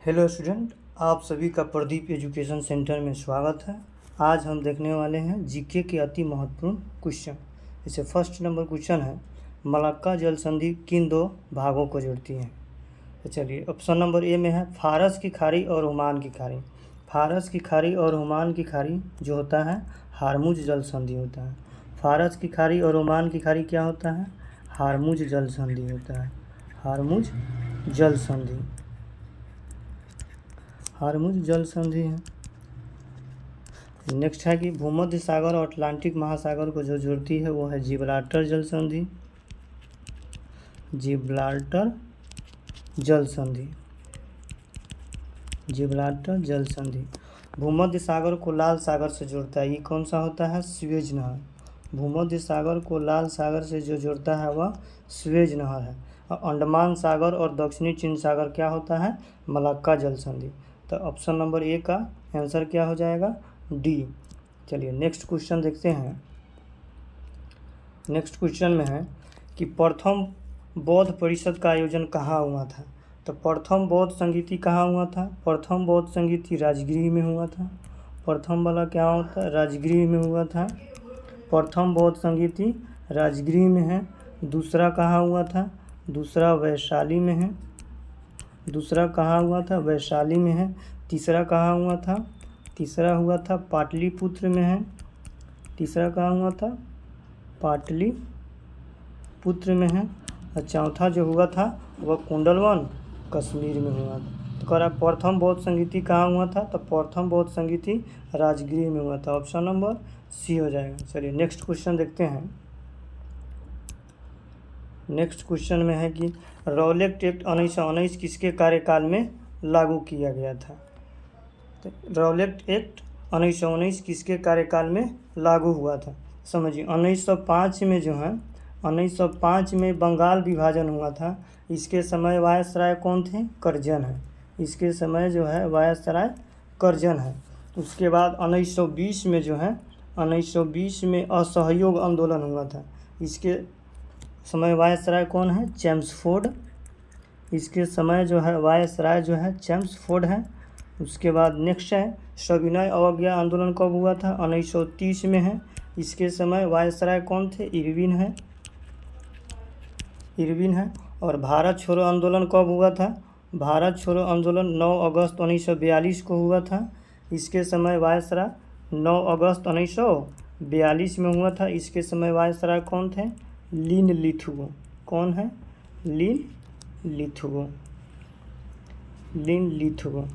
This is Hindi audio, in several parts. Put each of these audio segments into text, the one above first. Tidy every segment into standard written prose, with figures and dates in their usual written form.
हेलो स्टूडेंट, आप सभी का प्रदीप एजुकेशन सेंटर में स्वागत है। आज हम देखने वाले हैं जीके के अति महत्वपूर्ण क्वेश्चन। जैसे फर्स्ट नंबर क्वेश्चन है, मलक्का जल संधि किन दो भागों को जोड़ती है। तो चलिए ऑप्शन नंबर ए में है फारस की खाड़ी और ओमान की खाड़ी। फारस की खाड़ी और ओमान की खाड़ी जो होता है हारमुज जल संधि होता है। फारस की खाड़ी और ओमान की खाड़ी क्या होता है? हारमुज जल संधि होता है। हारमुज जल संधि, हारमुज जल संधि है। नेक्स्ट है कि भूमध्य सागर और अटलांटिक महासागर को जो जोड़ती है वो है जिब्राल्टर जल संधि। जिब्राल्टर जल संधि, जिब्राल्टर जल संधि। भूमध्य सागर को लाल सागर से जोड़ता है, ये कौन सा होता है? स्वेज नहर। भूमध्य सागर को लाल सागर से जो जोड़ता है वह स्वेज नहर है। और अंडमान सागर और दक्षिणी चीन सागर क्या होता है? मलक्का जल संधि। तो ऑप्शन नंबर ए का आंसर क्या हो जाएगा? डी। चलिए नेक्स्ट क्वेश्चन देखते हैं। नेक्स्ट क्वेश्चन में है कि प्रथम बौद्ध परिषद का आयोजन कहाँ हुआ था। तो प्रथम बौद्ध संगीति कहाँ हुआ था? प्रथम बौद्ध संगीति राजगृह में हुआ था। प्रथम वाला क्या होता है? राजगृह में हुआ था। प्रथम बौद्ध संगीति राजगृह में है। दूसरा कहाँ हुआ था? दूसरा वैशाली में है। दूसरा कहाँ हुआ था? वैशाली में है। तीसरा कहाँ हुआ था? तीसरा हुआ था पाटलिपुत्र में है। तीसरा कहाँ हुआ था? पाटलिपुत्र में है। और चौथा जो हुआ था वह कुंडलवन कश्मीर में हुआ था। तो कह रहा प्रथम बौद्ध संगीति कहाँ हुआ था? तो प्रथम बौद्ध संगीति राजगृह में हुआ था। ऑप्शन नंबर सी हो जाएगा। चलिए नेक्स्ट क्वेश्चन देखते हैं। नेक्स्ट क्वेश्चन में है कि रौलेट एक्ट 1919 किसके कार्यकाल में लागू किया गया था। तो रौलेट एक्ट 1919 किसके कार्यकाल में लागू हुआ था? समझिए 1905 में जो है 1905 में बंगाल विभाजन हुआ था। इसके समय वायसराय कौन थे? कर्जन है। इसके समय जो है वायसराय कर्जन है। उसके बाद 1920 में जो है 1920 में असहयोग आंदोलन हुआ था। इसके समय वायसराय कौन है? चेम्सफोर्ड। इसके समय जो है वायसराय जो है चेम्सफोर्ड है। उसके बाद नेक्स्ट है सविनय अवज्ञा आंदोलन कब हुआ था? 1930 में है। इसके समय वायसराय कौन थे? इरविन है। इरविन है। और भारत छोड़ो आंदोलन कब हुआ था? भारत छोड़ो आंदोलन 9 अगस्त 1942 को हुआ था। इसके समय वायसराय 9 अगस्त 1942 में हुआ था। इसके समय वायसराय कौन थे? लिन लिथुगो। कौन है? लिन लिथुगो। लिन लिथुगो।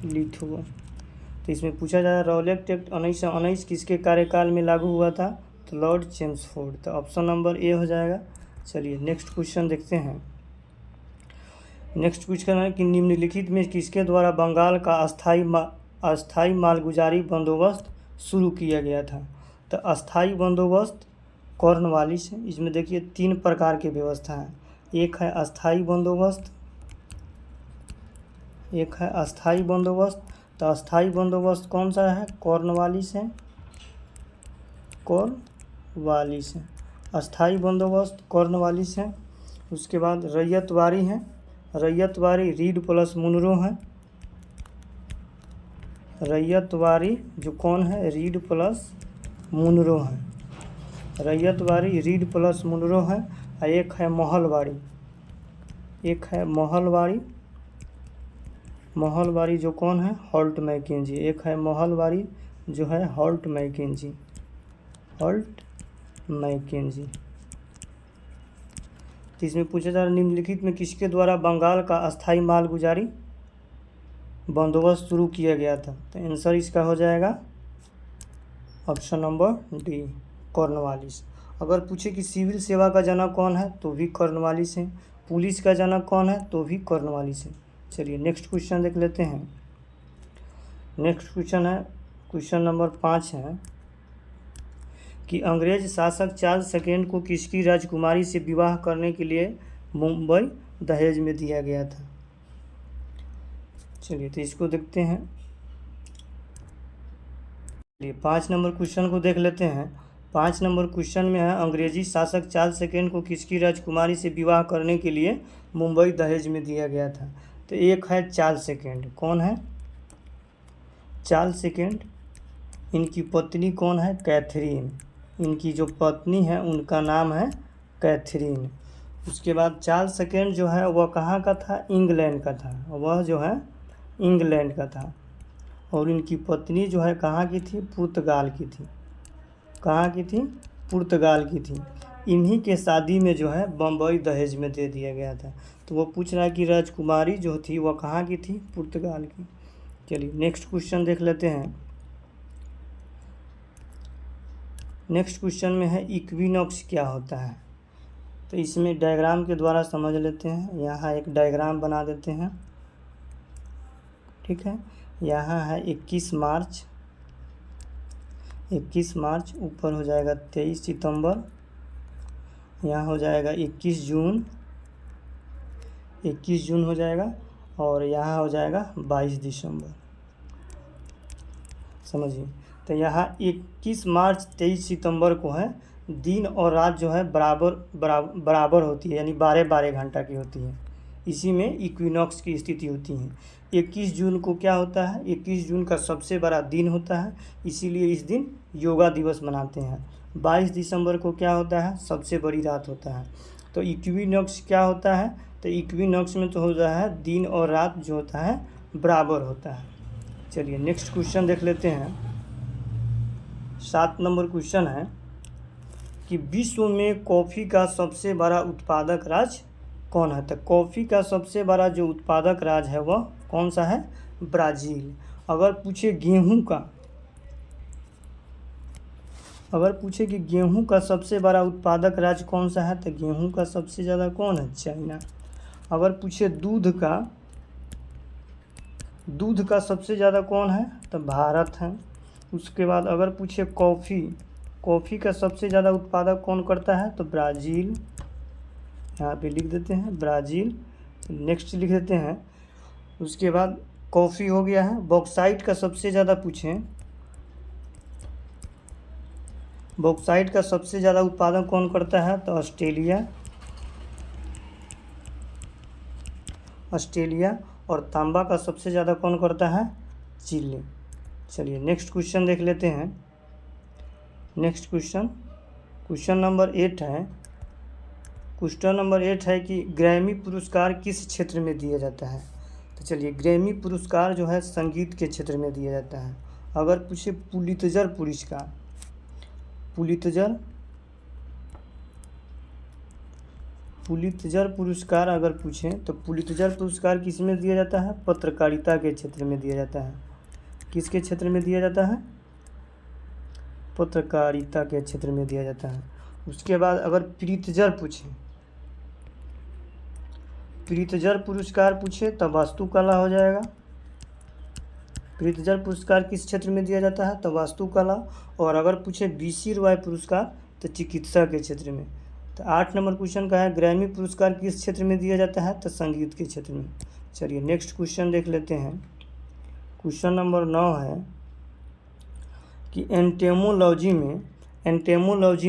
लिथुगो। तो इसमें पूछा जा रहा है रौलेट एक्ट 1919 किसके कार्यकाल में लागू हुआ था? तो लॉर्ड चेम्सफोर्ड। तो ऑप्शन नंबर ए हो जाएगा। चलिए नेक्स्ट क्वेश्चन देखते हैं। नेक्स्ट क्वेश्चन है कि निम्नलिखित में किसके द्वारा बंगाल का अस्थाई मालगुजारी बंदोबस्त शुरू किया गया था। तो अस्थाई बंदोबस्त कॉर्नवालिस है। इसमें देखिए 3 प्रकार की व्यवस्था है। एक है अस्थाई बंदोबस्त, एक है अस्थाई बंदोबस्त। तो अस्थाई बंदोबस्त कौन सा है? कॉर्नवालिस है। कॉर्नवालिस है। अस्थाई बंदोबस्त कॉर्नवालिस है। उसके बाद रैयतवारी है। रैयतवारी रीड प्लस मुनरो है। रैयतवारी जो कौन है? रीड प्लस मुनरो है। रैयतवारी रीड प्लस मुनरो है। और एक है महलवाड़ी। एक है महलवाड़ी। महलवाड़ी जो कौन है? Holt Mackenzie. एक है महलवाड़ी जो है हॉल्ट मैकेंजी। Holt Mackenzie. तो इसमें पूछा जा रहा है निम्नलिखित में किसके द्वारा बंगाल का अस्थाई मालगुजारी बंदोबस्त शुरू किया गया था। तो आंसर इसका हो जाएगा ऑप्शन नंबर डी, कॉर्नवालिस। अगर पूछे कि सिविल सेवा का जनक कौन है तो भी कॉर्नवालिस है। पुलिस का जनक कौन है तो भी कॉर्नवालिस है। चलिए नेक्स्ट क्वेश्चन देख लेते हैं। नेक्स्ट क्वेश्चन है क्वेश्चन नंबर 5 है कि अंग्रेज शासक चार्ल्स सेकेंड को किसकी राजकुमारी से विवाह करने के लिए मुंबई दहेज में दिया गया था। चलिए तो इसको देखते हैं। 5 नंबर क्वेश्चन को देख लेते हैं। 5 नंबर क्वेश्चन में है अंग्रेजी शासक चार्ल्स सेकेंड को किसकी राजकुमारी से विवाह करने के लिए मुंबई दहेज में दिया गया था। तो एक है चार्ल्स सेकंड, कौन है? Charles second. इनकी पत्नी कौन है? कैथरीन। इनकी जो पत्नी है उनका नाम है कैथरीन। उसके बाद चार्ल्स सेकंड जो है वह कहाँ का था? इंग्लैंड का था। वह जो है इंग्लैंड का था। और इनकी पत्नी जो है कहाँ की थी? पुर्तगाल की थी। कहाँ की थी? पुर्तगाल की थी। इन्हीं के शादी में जो है बम्बई दहेज में दे दिया गया था। तो वो पूछ रहा है कि राजकुमारी जो थी वह कहाँ की थी? पुर्तगाल की। चलिए नेक्स्ट क्वेश्चन देख लेते हैं। नेक्स्ट क्वेश्चन में है इक्विनॉक्स क्या होता है? तो इसमें डायग्राम के द्वारा समझ लेते हैं। यहाँ एक डायग्राम बना देते हैं, ठीक है। यहाँ है 21 मार्च, 21 मार्च, ऊपर हो जाएगा 23 सितंबर, यहाँ हो जाएगा 21 जून, 21 जून हो जाएगा, और यहाँ हो जाएगा 22 दिसंबर। समझिए। तो यहाँ 21 मार्च 23 सितंबर को है दिन और रात जो है बराबर होती है, यानी 12-12 घंटा की होती है। इसी में इक्विनॉक्स की स्थिति होती है। 21 जून को क्या होता है? 21 जून का सबसे बड़ा दिन होता है, इसीलिए इस दिन योगा दिवस मनाते हैं। 22 दिसंबर को क्या होता है? सबसे बड़ी रात होता है। तो इक्विनॉक्स क्या होता है? तो इक्विनॉक्स में तो होता है दिन और रात जो होता है बराबर होता है। चलिए नेक्स्ट क्वेश्चन देख लेते हैं। 7 नंबर क्वेश्चन है कि विश्व में कॉफ़ी का सबसे बड़ा उत्पादक राज्य कौन है? तो कॉफ़ी का सबसे बड़ा जो उत्पादक राज्य है वह कौन सा है? ब्राज़ील। अगर पूछे गेहूं का, अगर पूछे कि गेहूं का सबसे बड़ा उत्पादक राज्य कौन सा है, तो गेहूं का सबसे ज़्यादा कौन है? चाइना। अगर पूछे दूध का सबसे ज़्यादा कौन है? तो भारत है। उसके बाद अगर पूछे कॉफ़ी का सबसे ज़्यादा उत्पादक कौन करता है? तो ब्राज़ील। यहाँ पे लिख देते हैं ब्राज़ील। नेक्स्ट लिख देते हैं। उसके बाद कॉफ़ी हो गया है। बॉक्साइट का सबसे ज़्यादा पूछें, बॉक्साइट का सबसे ज़्यादा उत्पादन कौन करता है? तो ऑस्ट्रेलिया। और तांबा का सबसे ज़्यादा कौन करता है? चिली। चलिए नेक्स्ट क्वेश्चन देख लेते हैं। नेक्स्ट क्वेश्चन नंबर 8 है। क्वेश्चन नंबर 8 है कि ग्रैमी पुरस्कार किस क्षेत्र में दिया जाता है? तो चलिए ग्रैमी पुरस्कार जो है संगीत के क्षेत्र में दिया जाता है। अगर पूछे पुलित्ज़र पुरस्कार, पुलित्ज़र पुरस्कार अगर पूछें तो पुलित्ज़र पुरस्कार किस में दिया जाता है? पत्रकारिता के क्षेत्र में दिया जाता है। किसके क्षेत्र में दिया जाता है? पत्रकारिता के क्षेत्र में दिया जाता है। उसके बाद अगर प्रीतज़र पुरस्कार पूछे तो वास्तुकला हो जाएगा। प्रीतज़र पुरस्कार किस क्षेत्र में दिया जाता है? तो वास्तुकला। और अगर पूछे BC रॉय पुरस्कार तो चिकित्सा के क्षेत्र में। तो 8 नंबर क्वेश्चन का है ग्रैमी पुरस्कार किस क्षेत्र में दिया जाता है? तो संगीत के क्षेत्र में। चलिए नेक्स्ट क्वेश्चन देख लेते हैं। क्वेश्चन नंबर 9 है कि एंटेमोलॉजी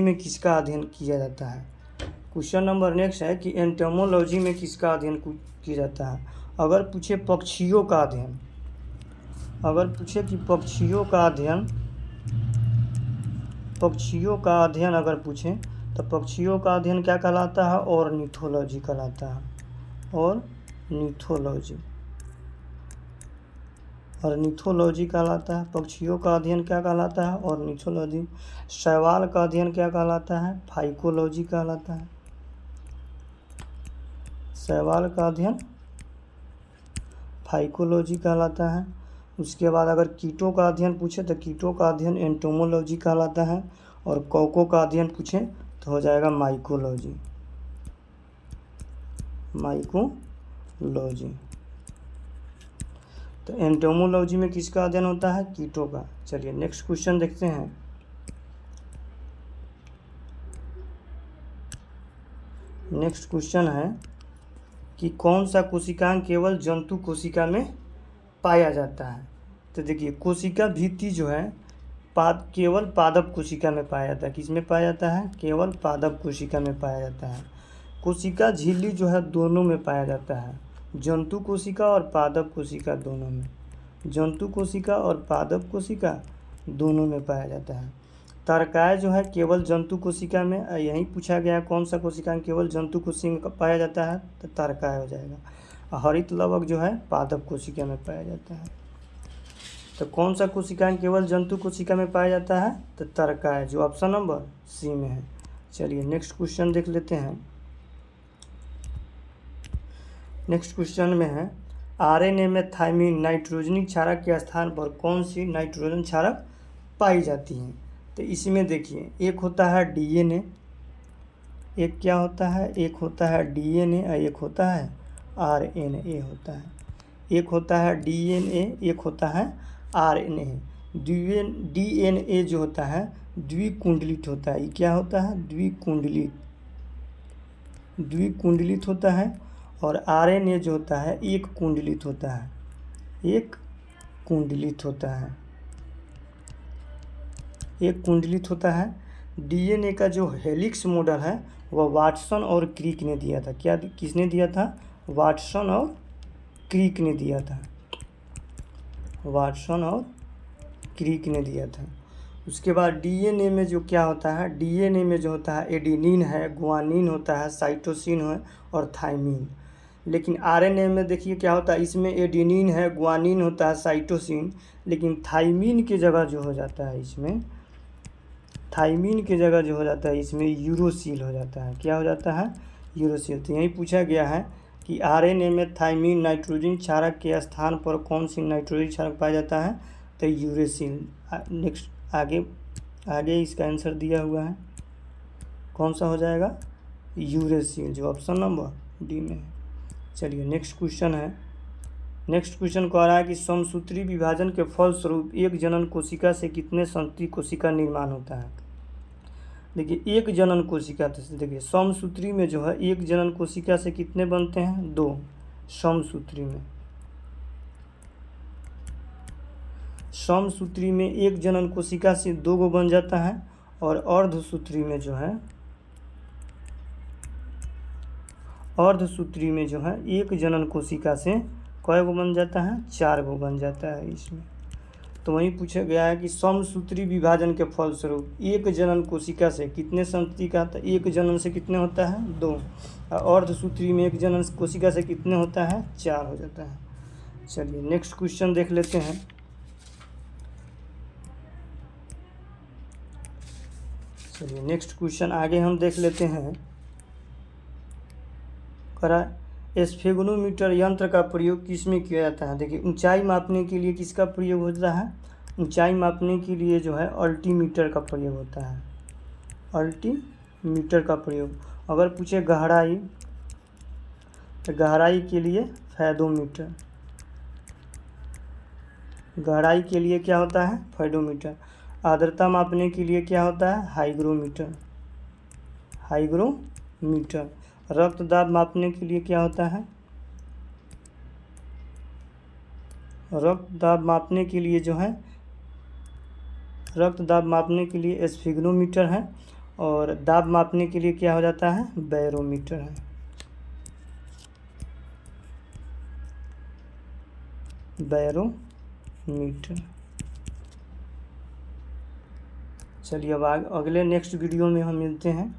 में किसका अध्ययन किया जाता है? क्वेश्चन नंबर नेक्स्ट है कि एंटेमोलॉजी में किसका अध्ययन किया जाता है? अगर पूछे पक्षियों का अध्ययन, अगर पूछे कि पक्षियों का अध्ययन अगर पूछें तो पक्षियों का अध्ययन क्या कहलाता है? ऑर्निथोलॉजी कहलाता है। ऑर्निथोलॉजी कहलाता है। पक्षियों का अध्ययन क्या कहलाता है? ऑर्निथोलॉजी। शैवाल का अध्ययन क्या कहलाता है? फाइकोलॉजी कहलाता है। शैवाल का अध्ययन फाइकोलॉजी कहलाता है। उसके बाद अगर कीटों का अध्ययन पूछे तो कीटों का अध्ययन एंटोमोलॉजी कहलाता है। और कौकों का अध्ययन पूछें तो हो जाएगा माइकोलॉजी। तो एंटोमोलॉजी में किसका अध्ययन होता है? कीटों का। चलिए नेक्स्ट क्वेश्चन देखते हैं। नेक्स्ट क्वेश्चन है कि कौन सा कोशिकांग केवल जंतु कोशिका में पाया जाता है? तो देखिए कोशिका भित्ति जो है केवल पादप कोशिका में पाया जाता है। किस में पाया जाता है? केवल पादप कोशिका में पाया जाता है। कोशिका झिल्ली जो है दोनों में पाया जाता है, जंतु कोशिका और पादप कोशिका दोनों में, जंतु कोशिका और पादप कोशिका दोनों में पाया जाता है। तारकाय जो है केवल जंतु कोशिका में, यही पूछा गया है कौन सा कोशिका में केवल जंतु कोशिका में पाया जाता है, तो तारकाय हो जाएगा। हरित लवक जो है पादप कोशिका में पाया जाता है। तो कौन सा कोशिका केवल जंतु कोशिका में पाया जाता है, तो तारकाय, जो ऑप्शन नंबर सी में है। चलिए नेक्स्ट क्वेश्चन देख लेते हैं। नेक्स्ट क्वेश्चन में है आरएनए में थाइमिन नाइट्रोजनिक क्षारक के स्थान पर कौन सी नाइट्रोजन क्षारक पाई जाती है। तो इसमें देखिए एक होता है डीएनए, एक क्या होता है, एक होता है डीएनए और एक होता है आरएनए होता है। एक होता है डीएनए, एक होता है आरएनए। डीएनए जो होता है द्विकुंडलित होता है। ये क्या होता है, द्विकुंडलित होता है। और आरएनए जो होता है एक कुंडलित होता है, एक कुंडलित होता है, एक कुंडलित होता है। डीएनए का जो हेलिक्स मॉडल है वह वाटसन और क्रिक ने दिया था। क्या किसने दिया था, वाटसन और क्रिक ने दिया था, वाटसन और क्रिक ने दिया था। उसके बाद डीएनए में जो क्या होता है, डीएनए में जो होता है एडेनिन है, गुआनिन होता है, साइटोसिन है और थाइमिन। लेकिन आरएनए में देखिए क्या होता है, इसमें एडेनिन है, गुआनिन होता है, साइटोसिन, लेकिन थाइमिन की जगह जो हो जाता है इसमें, थाइमिन की जगह जो हो जाता है इसमें यूरोसिल हो जाता है। क्या हो जाता है, यूरोसिल। तो यही पूछा गया है कि आरएनए में थाइमिन नाइट्रोजन क्षारक के स्थान पर कौन सी नाइट्रोजन क्षारक पाया जाता है, तो यूरेसिल। नेक्स्ट आगे इसका आंसर दिया हुआ है, कौन सा हो जाएगा, यूरेसिल, जो ऑप्शन नंबर डी में है। चलिए नेक्स्ट क्वेश्चन है। नेक्स्ट क्वेश्चन कह रहा है कि समसूत्री विभाजन के फलस्वरूप एक जनन कोशिका से कितने संतति कोशिका निर्माण होता है। देखिए एक जनन कोशिका, तो देखिए समसूत्री में जो है एक जनन कोशिका से कितने बनते हैं, 2। समसूत्री में एक जनन कोशिका से 2 गो बन जाता है। और अर्धसूत्री में जो है, अर्धसूत्री में जो है एक जनन कोशिका से कई गो बन जाता है, 4 गो बन जाता है इसमें। तो वहीं पूछा गया है कि समसूत्री विभाजन के फलस्वरूप एक जनन कोशिका से कितने संतति का, तो एक जनन से कितने होता है, 2। और अर्धसूत्री में एक जनन कोशिका से कितने होता है, 4 हो जाता है। चलिए नेक्स्ट क्वेश्चन देख लेते हैं। चलिए नेक्स्ट क्वेश्चन आगे हम देख लेते हैं। करा स्फेगनोमीटर यंत्र का प्रयोग किस में किया जाता है। देखिए ऊंचाई मापने के लिए किसका प्रयोग होता है, ऊंचाई मापने के लिए जो है अल्टीमीटर का प्रयोग होता है, अल्टीमीटर का प्रयोग। अगर पूछे गहराई, तो गहराई के लिए फैदोमीटर, गहराई के लिए क्या होता है, फैदोमीटर। आर्द्रता मापने के लिए क्या होता है, हाइग्रोमीटर, हाइग्रोमीटर। रक्त दाब मापने के लिए क्या होता है, रक्त दाब मापने के लिए जो है, रक्त दाब मापने के लिए स्फिग्नोमीटर है। और दाब मापने के लिए क्या हो जाता है, बैरोमीटर है, बैरोमीटर। चलिए अब अगले नेक्स्ट वीडियो में हम मिलते हैं।